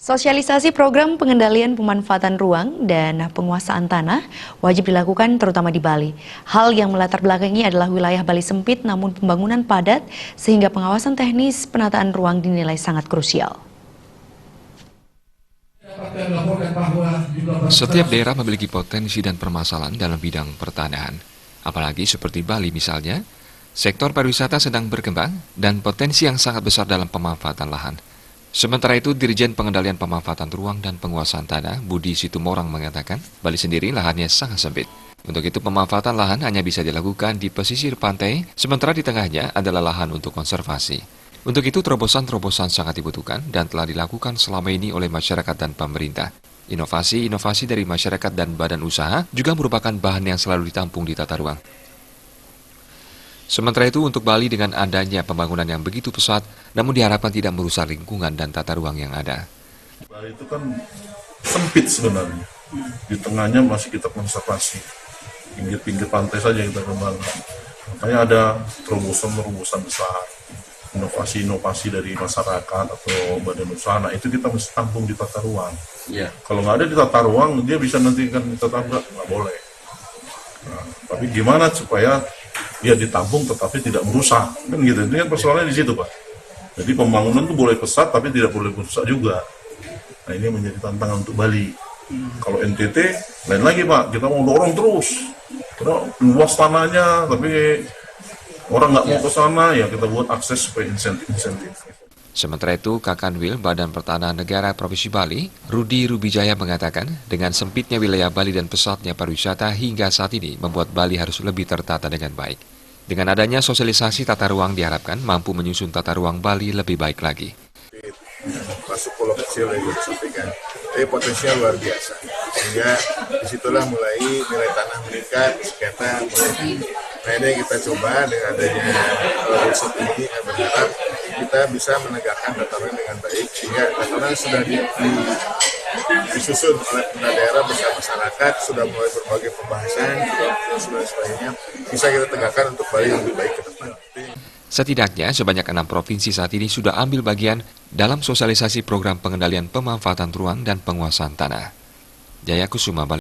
Sosialisasi program pengendalian pemanfaatan ruang dan penguasaan tanah wajib dilakukan terutama di Bali. Hal yang melatar belakangi adalah wilayah Bali sempit namun pembangunan padat sehingga pengawasan teknis penataan ruang dinilai sangat krusial. Setiap daerah memiliki potensi dan permasalahan dalam bidang pertanahan. Apalagi seperti Bali misalnya, sektor pariwisata sedang berkembang dan potensi yang sangat besar dalam pemanfaatan lahan. Sementara itu, Dirjen Pengendalian Pemanfaatan Ruang dan Penguasaan Tanah, Budi Situmorang mengatakan, Bali sendiri lahannya sangat sempit. Untuk itu, pemanfaatan lahan hanya bisa dilakukan di pesisir pantai, sementara di tengahnya adalah lahan untuk konservasi. Untuk itu, terobosan-terobosan sangat dibutuhkan dan telah dilakukan selama ini oleh masyarakat dan pemerintah. Inovasi-inovasi dari masyarakat dan badan usaha juga merupakan bahan yang selalu ditampung di tata ruang. Sementara itu, untuk Bali dengan adanya pembangunan yang begitu pesat, namun diharapkan tidak merusak lingkungan dan tata ruang yang ada. Bali itu kan sempit sebenarnya. Di tengahnya masih kita konservasi. Pinggir-pinggir pantai saja kita kembangkan. Makanya ada terobosan-terobosan besar. Inovasi-inovasi dari masyarakat atau badan usaha. Nah, itu kita mesti tampung di tata ruang. Ya. Kalau nggak ada di tata ruang, dia bisa nanti kan kita tabrak. Nggak boleh. Nah, tapi gimana supaya dia ditampung tetapi tidak merusak, kan gitu. Ini kan persoalannya di situ, Pak. Jadi pembangunan itu boleh pesat tapi tidak boleh merusak juga. Nah, ini menjadi tantangan untuk Bali. Kalau NTT lain lagi, Pak, kita mau dorong terus, kita luas tanahnya tapi orang nggak mau ke sana, ya kita buat akses supaya insentif. Sementara itu, Kakanwil Badan Pertanahan Negara Provinsi Bali, Rudi Rubijaya mengatakan, dengan sempitnya wilayah Bali dan pesatnya pariwisata hingga saat ini membuat Bali harus lebih tertata dengan baik. Dengan adanya sosialisasi tata ruang diharapkan mampu menyusun tata ruang Bali lebih baik lagi. Masuk pulau kecil yang sudah disampaikan, tapi potensial luar biasa. Sehingga disitulah mulai nilai tanah meningkat, sekitar mulai. Nah, ini kita coba dengan adanya riset ini, saya berharap kita bisa menegakkan tata ruang dengan baik, sehingga tata ruang sudah disusun oleh pemerintah daerah bersama masyarakat, sudah mulai berbagai pembahasan, dan sebagainya, bisa kita tegakkan untuk Bali yang lebih baik ke depan. Setidaknya sebanyak 6 provinsi saat ini sudah ambil bagian dalam sosialisasi program pengendalian pemanfaatan ruang dan penguasaan tanah. Jaya Kusuma, Bali.